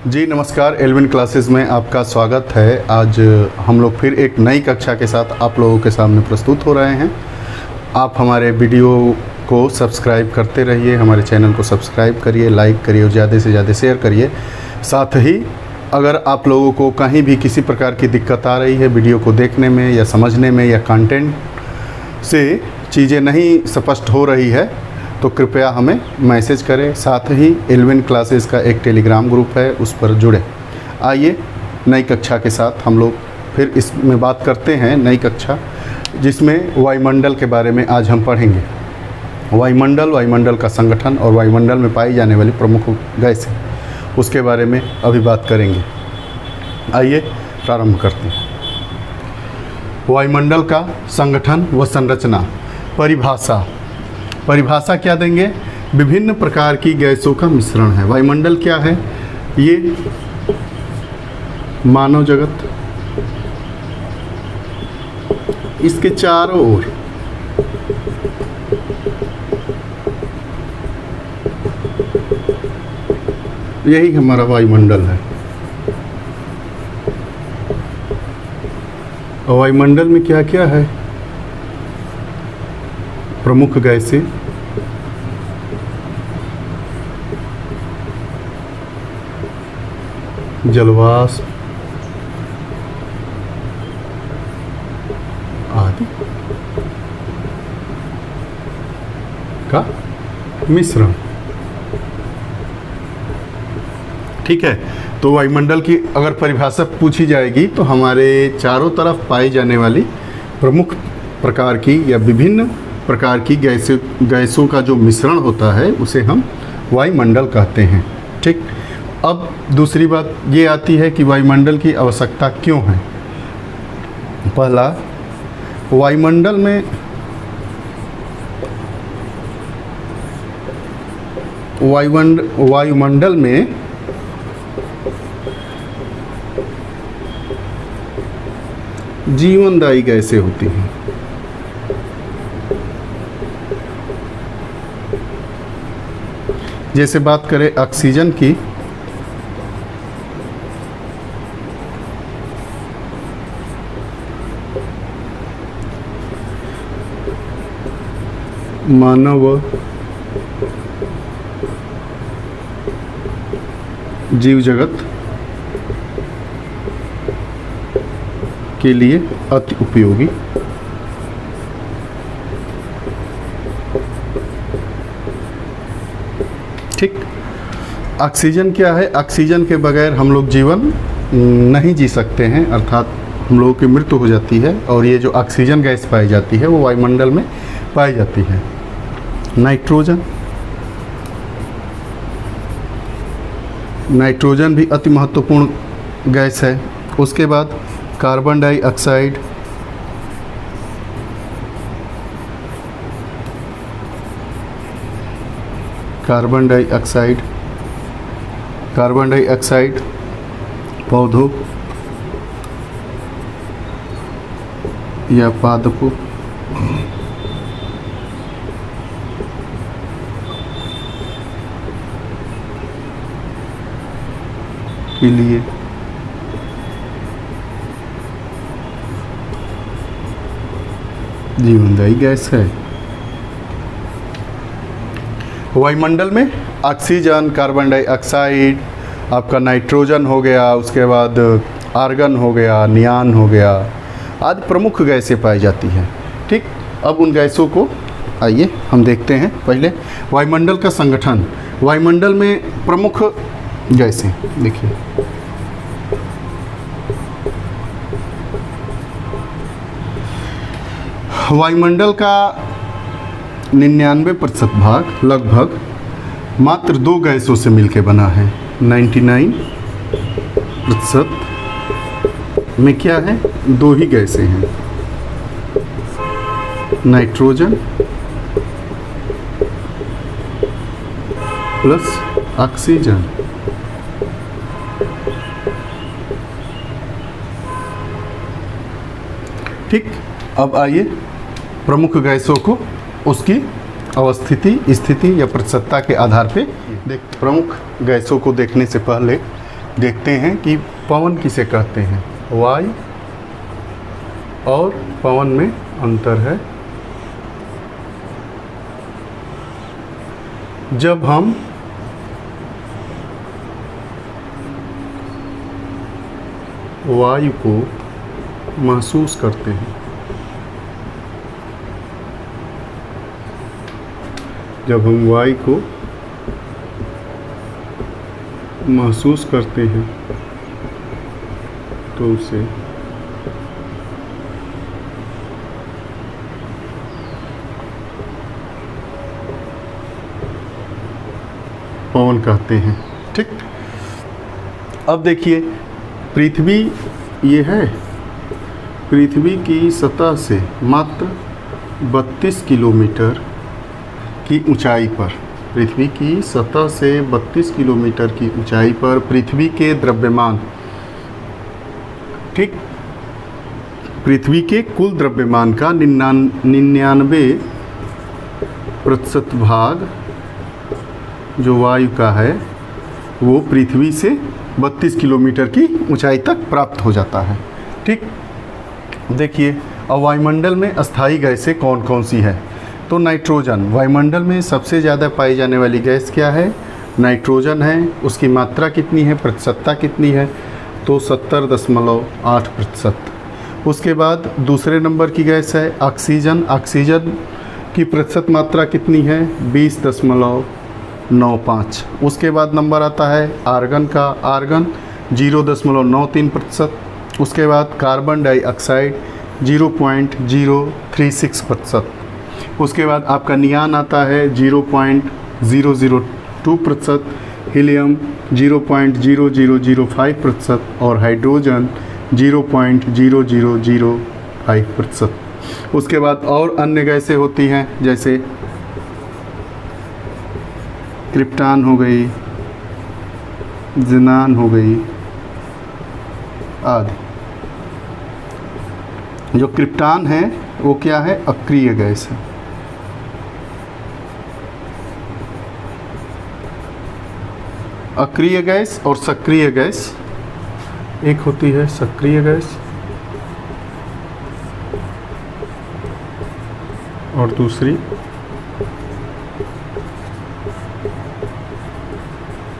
जी नमस्कार, Alvin classes में आपका स्वागत है। आज हम लोग फिर एक नई कक्षा के साथ आप लोगों के सामने प्रस्तुत हो रहे हैं। आप हमारे वीडियो को सब्सक्राइब करते रहिए, हमारे चैनल को सब्सक्राइब करिए, लाइक करिए और ज़्यादा से ज़्यादा शेयर करिए। साथ ही अगर आप लोगों को कहीं भी किसी प्रकार की दिक्कत आ रही है वीडियो को देखने में या समझने में, या कंटेंट से चीज़ें नहीं स्पष्ट हो रही है, तो कृपया हमें मैसेज करें। साथ ही एल्विन क्लासेस का एक टेलीग्राम ग्रुप है, उस पर जुड़े। आइए नई कक्षा के साथ हम लोग फिर इसमें बात करते हैं। नई कक्षा जिसमें वायुमंडल के बारे में आज हम पढ़ेंगे। वायुमंडल का संगठन और वायुमंडल में पाई जाने वाली प्रमुख गैसें, उसके बारे में अभी बात करेंगे। आइए प्रारंभ करते हैं। वायुमंडल का संगठन व संरचना। परिभाषा क्या देंगे? विभिन्न प्रकार की गैसों का मिश्रण है। वायुमंडल क्या है? ये मानव जगत, इसके चारों ओर यही हमारा वायुमंडल है। और वायुमंडल में क्या क्या है? प्रमुख गैसें, जलवाष्प आदि का मिश्रण। ठीक है, तो वायुमंडल की अगर परिभाषा पूछी जाएगी तो हमारे चारों तरफ पाई जाने वाली प्रमुख प्रकार की या विभिन्न प्रकार की गैसों का जो मिश्रण होता है उसे हम वायुमंडल कहते हैं। ठीक, अब दूसरी बात ये आती है कि वायुमंडल की आवश्यकता क्यों है। पहला, वायुमंडल में जीवनदायी गैसें होती हैं। जैसे बात करें ऑक्सीजन की, मानव जीव जगत के लिए अति उपयोगी। ठीक, ऑक्सीजन क्या है? ऑक्सीजन के बगैर हम लोग जीवन नहीं जी सकते हैं, अर्थात हम लोगों की मृत्यु हो जाती है। और ये जो ऑक्सीजन गैस पाई जाती है वो वायुमंडल में पाई जाती है। नाइट्रोजन भी अति महत्वपूर्ण गैस है। उसके बाद कार्बन डाइऑक्साइड, कार्बन डाइऑक्साइड पौधों या पादपों के लिए जीवनदायी गैस है। वायुमंडल में ऑक्सीजन, कार्बन डाइऑक्साइड, आपका नाइट्रोजन हो गया, उसके बाद आर्गन हो गया, नियान हो गया, आदि प्रमुख गैसें पाई जाती हैं। ठीक, अब उन गैसों को आइए हम देखते हैं। पहले वायुमंडल का संगठन। वायुमंडल में प्रमुख गैसें देखिए, वायुमंडल का 99% भाग लगभग मात्र दो गैसों से मिलकर बना है। 99% में क्या है? दो ही गैसें हैं, नाइट्रोजन प्लस ऑक्सीजन। ठीक, अब आइए प्रमुख गैसों को उसकी अवस्थिति, स्थिति या प्रतिशतता के आधार पे प्रमुख गैसों को देखने से पहले देखते हैं कि पवन किसे कहते हैं। वायु और पवन में अंतर है। जब हम वायु को महसूस करते हैं, जब हम वायु को महसूस करते हैं तो उसे पवन कहते हैं। ठीक, अब देखिए पृथ्वी ये है, पृथ्वी की सतह से मात्र 32 किलोमीटर की ऊंचाई पर, पृथ्वी की सतह से 32 किलोमीटर की ऊंचाई पर पृथ्वी के द्रव्यमान, ठीक, पृथ्वी के कुल द्रव्यमान का 99% भाग जो वायु का है वो पृथ्वी से 32 किलोमीटर की ऊंचाई तक प्राप्त हो जाता है। ठीक, देखिए अब वायुमंडल में अस्थायी गैसें कौन कौन सी है। तो नाइट्रोजन, वायुमंडल में सबसे ज़्यादा पाई जाने वाली गैस क्या है? नाइट्रोजन है। उसकी मात्रा कितनी है, प्रतिशतता कितनी है? तो 70.8%। उसके बाद दूसरे नंबर की गैस है ऑक्सीजन। ऑक्सीजन की प्रतिशत मात्रा कितनी है? 20.95। उसके बाद नंबर आता है आर्गन का, आर्गन 0.93%। उसके बाद कार्बन डाइऑक्साइड 0.036%। उसके बाद आपका नियान आता है 0.002%, हीलियम 0.0005% और हाइड्रोजन 0.0005%। उसके बाद और अन्य गैसें होती हैं जैसे क्रिप्टॉन हो गई, ज़ीनान हो गई आदि। जो क्रिप्टॉन है वो क्या है? अक्रिय गैस है। अक्रिय गैस और सक्रिय गैस, एक होती है सक्रिय गैस और दूसरी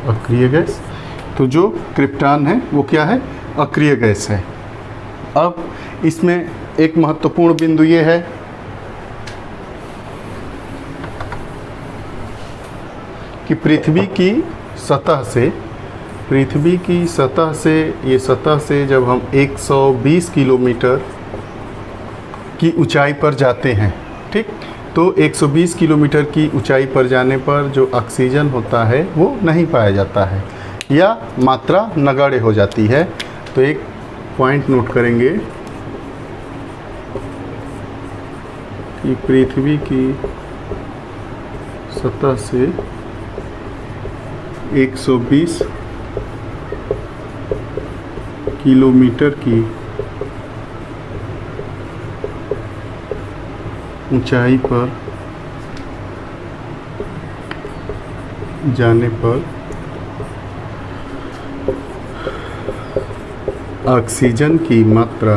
अक्रिय गैस। तो जो क्रिप्टॉन है वो क्या है? अक्रिय गैस है। अब इसमें एक महत्वपूर्ण बिंदु ये है कि पृथ्वी की सतह से ये सतह से जब हम 120 किलोमीटर की ऊंचाई पर जाते हैं, ठीक, तो 120 किलोमीटर की ऊंचाई पर जाने पर जो ऑक्सीजन होता है वो नहीं पाया जाता है या मात्रा नगण्य हो जाती है। तो एक पॉइंट नोट करेंगे कि पृथ्वी की सतह से 120 किलोमीटर की ऊंचाई पर जाने पर ऑक्सीजन की मात्रा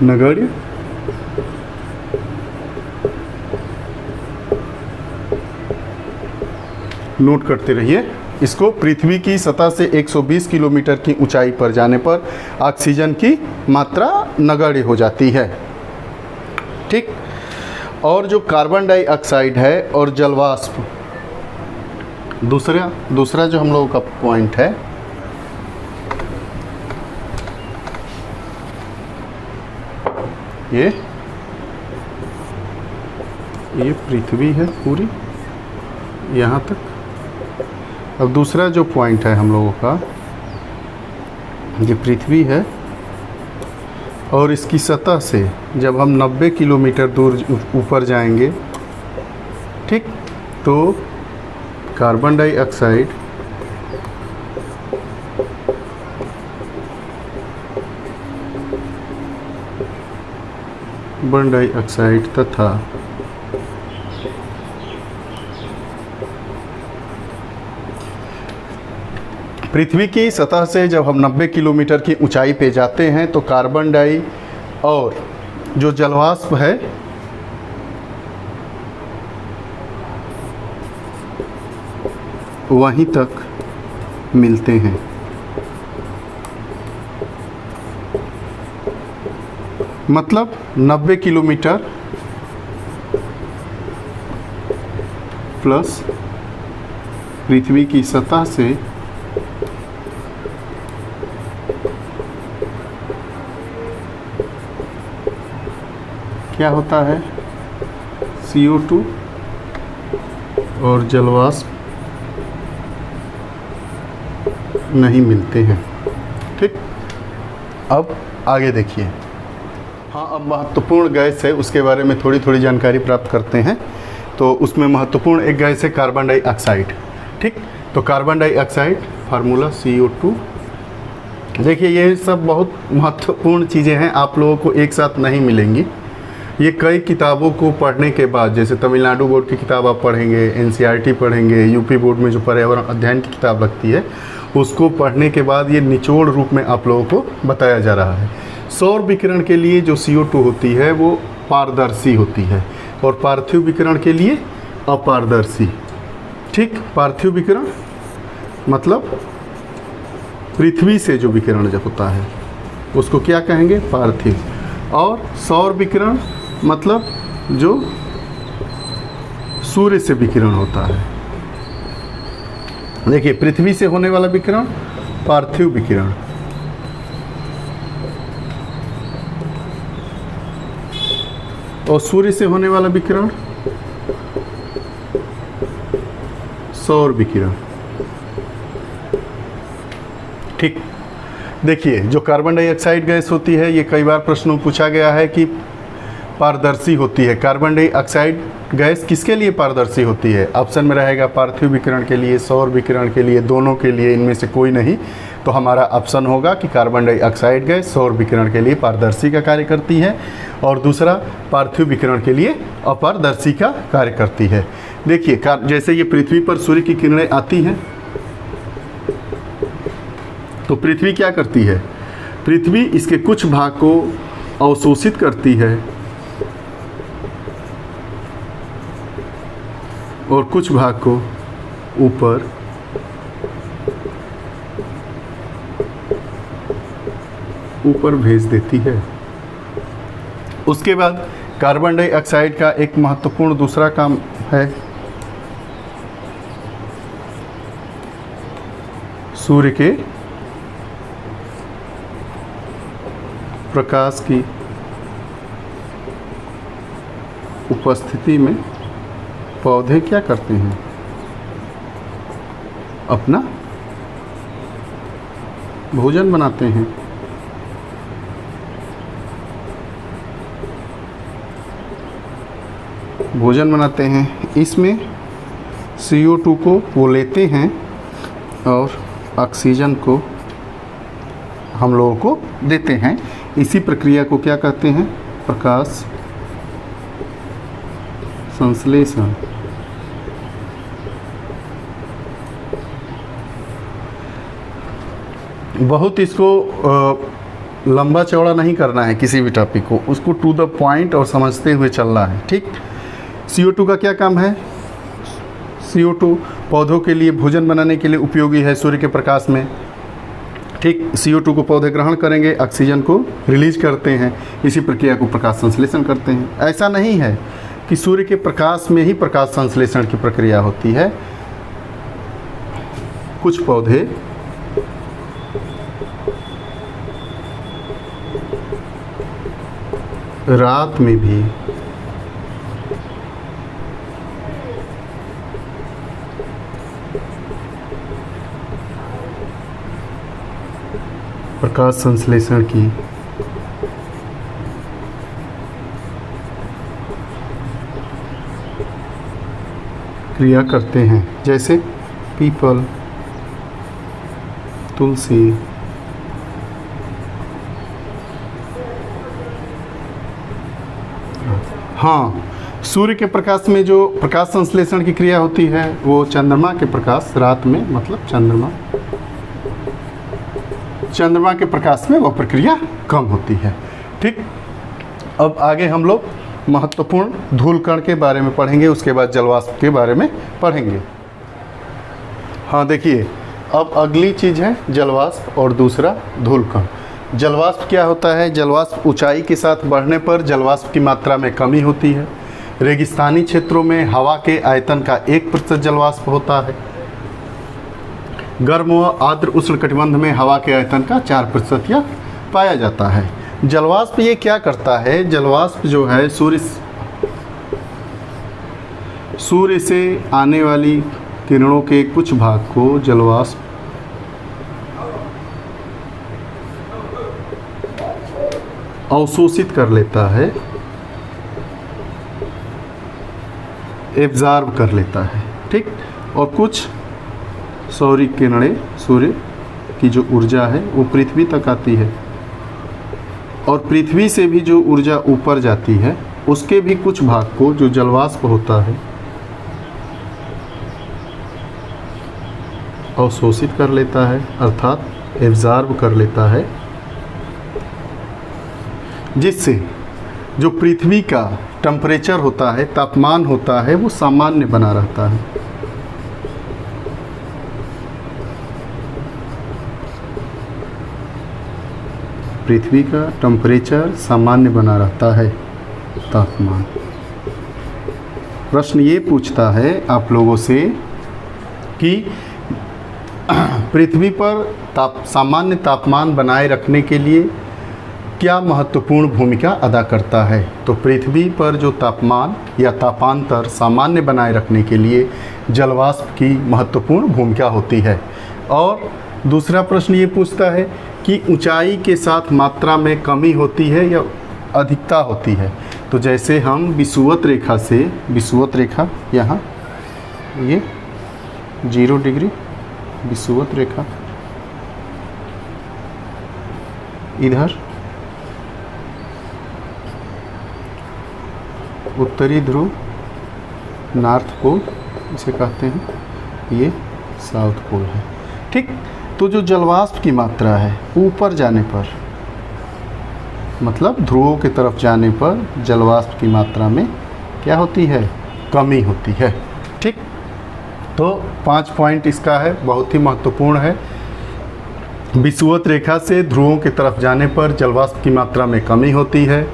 नगण्य नोट करते रहिए इसको। पृथ्वी की सतह से 120 किलोमीटर की ऊंचाई पर जाने पर ऑक्सीजन की मात्रा नगण्य हो जाती है, ठीक। और जो कार्बन डाइऑक्साइड है और जलवाष्प, दूसरा जो हम लोगों का पॉइंट है, ये पृथ्वी है पूरी यहाँ तक। अब दूसरा जो पॉइंट है हम लोगों का, ये पृथ्वी है और इसकी सतह से जब हम 90 किलोमीटर दूर ऊपर जाएंगे, ठीक, तो कार्बन डाइऑक्साइड कार्बन डाइऑक्साइड तथा पृथ्वी की सतह से जब हम 90 किलोमीटर की ऊंचाई पे जाते हैं तो कार्बन डाई और जो जलवाष्प है वहीं तक मिलते हैं। मतलब 90 किलोमीटर प्लस पृथ्वी की सतह से क्या होता है, CO2 और जलवाष्प नहीं मिलते हैं। ठीक, अब आगे देखिए। हाँ, अब महत्वपूर्ण गैस है उसके बारे में थोड़ी थोड़ी जानकारी प्राप्त करते हैं। तो उसमें महत्वपूर्ण एक गैस है कार्बन डाइऑक्साइड। ठीक, तो कार्बन डाइऑक्साइड फार्मूला CO2। देखिए ये सब बहुत महत्वपूर्ण चीज़ें हैं, आप लोगों को एक साथ नहीं मिलेंगी। ये कई किताबों को पढ़ने के बाद, जैसे तमिलनाडु बोर्ड की किताब आप पढ़ेंगे, NCERT पढ़ेंगे, यूपी बोर्ड में जो पर्यावरण अध्ययन की किताब लगती है उसको पढ़ने के बाद ये निचोड़ रूप में आप लोगों को बताया जा रहा है। सौर विकिरण के लिए जो CO2 होती है वो पारदर्शी होती है और पार्थिव विकिरण के लिए अपारदर्शी। ठीक, पार्थिव विकिरण मतलब पृथ्वी से जो विकिरण जब होता है उसको क्या कहेंगे, पार्थिव। और सौर विकिरण मतलब जो सूर्य से विकिरण होता है। देखिए, पृथ्वी से होने वाला विकिरण पार्थिव विकिरण, और सूर्य से होने वाला विकिरण सौर विकिरण। ठीक, देखिए जो कार्बन डाइऑक्साइड गैस होती है ये कई बार प्रश्नों में पूछा गया है कि पारदर्शी होती है। कार्बन डाइऑक्साइड गैस किसके लिए पारदर्शी होती है? ऑप्शन में रहेगा पार्थिव विकिरण के लिए, सौर विकिरण के लिए, दोनों के लिए, इनमें से कोई नहीं। तो हमारा ऑप्शन होगा कि कार्बन डाइऑक्साइड गैस सौर विकिरण के लिए पारदर्शी का कार्य करती है और दूसरा पार्थिव विकिरण के लिए अपारदर्शी का कार्य करती है। देखिए जैसे ये पृथ्वी पर सूर्य की किरणें आती हैं तो पृथ्वी क्या करती है, पृथ्वी इसके कुछ भाग को अवशोषित करती है और कुछ भाग को ऊपर भेज देती है। उसके बाद कार्बन डाइऑक्साइड का एक महत्वपूर्ण दूसरा काम है सूर्य के प्रकाश की उपस्थिति में पौधे क्या करते हैं, अपना भोजन बनाते हैं। भोजन बनाते हैं, इसमें CO2 को वो लेते हैं और ऑक्सीजन को हम लोगों को देते हैं। इसी प्रक्रिया को क्या कहते हैं, प्रकाश संश्लेषण। बहुत इसको लंबा चौड़ा नहीं करना है किसी भी टॉपिक को, उसको टू द पॉइंट और समझते हुए चलना है। ठीक, CO2 का क्या काम है, CO2 पौधों के लिए भोजन बनाने के लिए उपयोगी है सूर्य के प्रकाश में। ठीक, CO2 को पौधे ग्रहण करेंगे, ऑक्सीजन को रिलीज करते हैं, इसी प्रक्रिया को प्रकाश संश्लेषण करते हैं। ऐसा नहीं है कि सूर्य के प्रकाश में ही प्रकाश संश्लेषण की प्रक्रिया होती है। कुछ पौधे रात में भी प्रकाश संश्लेषण की क्रिया करते हैं, जैसे पीपल, तुलसी, हाँ, सूर्य के प्रकाश में जो प्रकाश संश्लेषण की क्रिया होती है वो चंद्रमा के प्रकाश रात में, मतलब चंद्रमा के प्रकाश में वह प्रक्रिया कम होती है। ठीक, अब आगे हम लोग महत्वपूर्ण धूल कण के बारे में पढ़ेंगे, उसके बाद जलवाष्प के बारे में पढ़ेंगे। हाँ देखिए, अब अगली चीज़ है जलवाष्प और दूसरा धूल कण। जलवाष्प क्या होता है? जलवाष्प ऊंचाई के साथ बढ़ने पर जलवाष्प की मात्रा में कमी होती है। रेगिस्तानी क्षेत्रों में हवा के आयतन का 1% जलवाष्प होता है। गर्म व आर्द्र उष्णकटिबंध में हवा के आयतन का 4% यह पाया जाता है। जलवाष्प ये क्या करता है? जलवाष्प जो है सूर्य से आने वाली किरणों के कुछ भाग को जलवाष्प अवशोषित कर लेता है, एब्जॉर्ब कर लेता है। ठीक, और कुछ सौर किरणें, सूर्य की जो ऊर्जा है वो पृथ्वी तक आती है, और पृथ्वी से भी जो ऊर्जा ऊपर जाती है उसके भी कुछ भाग को जो जलवाष्प होता है अवशोषित कर लेता है, अर्थात एब्जॉर्ब कर लेता है, जिससे जो पृथ्वी का टेम्परेचर होता है, तापमान होता है, वो सामान्य बना रहता है। पृथ्वी का टेम्परेचर सामान्य बना रहता है, तापमान। प्रश्न ये पूछता है आप लोगों से कि पृथ्वी पर सामान्य तापमान बनाए रखने के लिए क्या महत्वपूर्ण भूमिका अदा करता है? तो पृथ्वी पर जो तापमान या तापांतर सामान्य बनाए रखने के लिए जलवाष्प की महत्वपूर्ण भूमिका होती है। और दूसरा प्रश्न ये पूछता है कि ऊंचाई के साथ मात्रा में कमी होती है या अधिकता होती है? तो जैसे हम विषुवत रेखा से, विषुवत रेखा यहाँ ये 0 डिग्री विषुवत रेखा, इधर उत्तरी ध्रुव नॉर्थ पोल इसे कहते हैं, ये साउथ पोल है। ठीक, तो जो जलवाष्प की मात्रा है ऊपर जाने पर, मतलब ध्रुवों की तरफ जाने पर जलवाष्प की मात्रा में क्या होती है? कमी होती है। ठीक, तो 5 पॉइंट इसका है, बहुत ही महत्वपूर्ण है। विषुवत रेखा से ध्रुवों की तरफ जाने पर जलवाष्प की मात्रा में कमी होती है।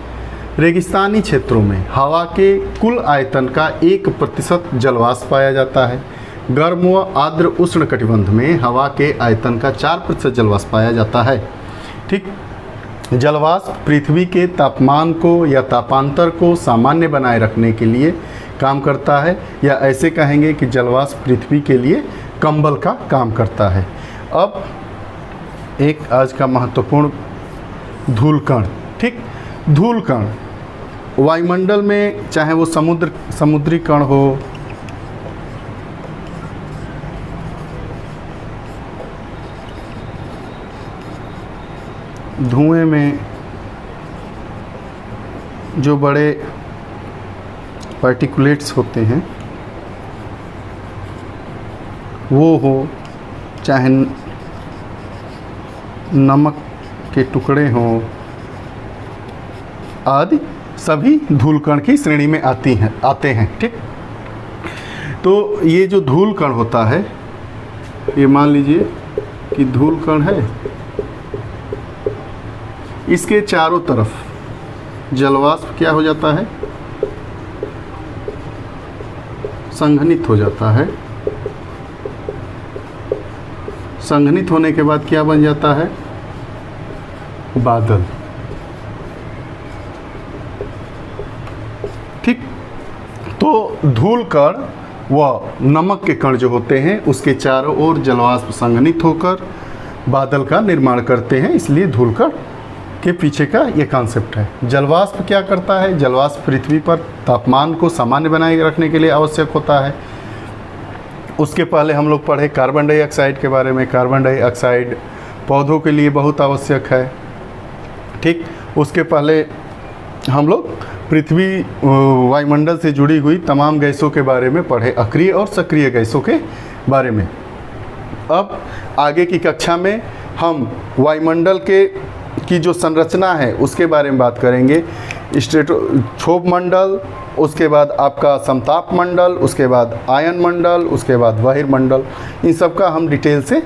रेगिस्तानी क्षेत्रों में हवा के कुल आयतन का 1% जलवाष्प पाया जाता है। गर्म व आर्द्र उष्णकटिबंध में हवा के आयतन का 4% जलवाष्प पाया जाता है। ठीक, जलवाष्प पृथ्वी के तापमान को या तापांतर को सामान्य बनाए रखने के लिए काम करता है, या ऐसे कहेंगे कि जलवाष्प पृथ्वी के लिए कंबल का काम करता है। अब एक आज का महत्वपूर्ण धूल कण। ठीक, धूल कण वायुमंडल में, चाहे वो समुद्री कण हो, धुएं में जो बड़े पार्टिकुलेट्स होते हैं वो हो, चाहे नमक के टुकड़े हों आदि, सभी धूल कण की श्रेणी में आते हैं। ठीक, तो ये जो धूल कण होता है, ये मान लीजिए कि धूल कण है, इसके चारों तरफ जलवाष्प क्या हो जाता है? संघनित हो जाता है। संघनित होने के बाद क्या बन जाता है? बादल। ठीक, तो धूल कण व नमक के कण जो होते हैं उसके चारों ओर जलवाष्प संघनित होकर बादल का निर्माण करते हैं, इसलिए धूल कण के पीछे का ये कॉन्सेप्ट है। जलवाष्प क्या करता है? जलवाष्प पृथ्वी पर तापमान को सामान्य बनाए रखने के लिए आवश्यक होता है। उसके पहले हम लोग पढ़े कार्बन डाइऑक्साइड के बारे में। कार्बन डाइऑक्साइड पौधों के लिए बहुत आवश्यक है। ठीक, उसके पहले हम लोग पृथ्वी वायुमंडल से जुड़ी हुई तमाम गैसों के बारे में पढ़े, अक्रिय और सक्रिय गैसों के बारे में। अब आगे की कक्षा में हम वायुमंडल की जो संरचना है उसके बारे में बात करेंगे। क्षोभ मंडल, उसके बाद आपका समताप मंडल, उसके बाद आयन मंडल, उसके बाद बहिर्मंडल, इन सब का हम डिटेल से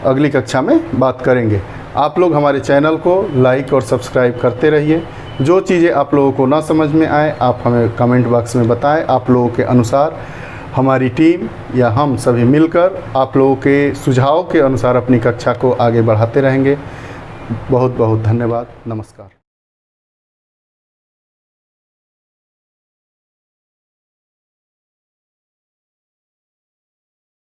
अगली कक्षा में बात करेंगे। आप लोग हमारे चैनल को लाइक और सब्सक्राइब करते रहिए। जो चीज़ें आप लोगों को ना समझ में आए आप हमें कमेंट बॉक्स में बताएं। आप लोगों के अनुसार हमारी टीम या हम सभी मिलकर आप लोगों के सुझाव के अनुसार अपनी कक्षा को आगे बढ़ाते रहेंगे। बहुत बहुत धन्यवाद। नमस्कार।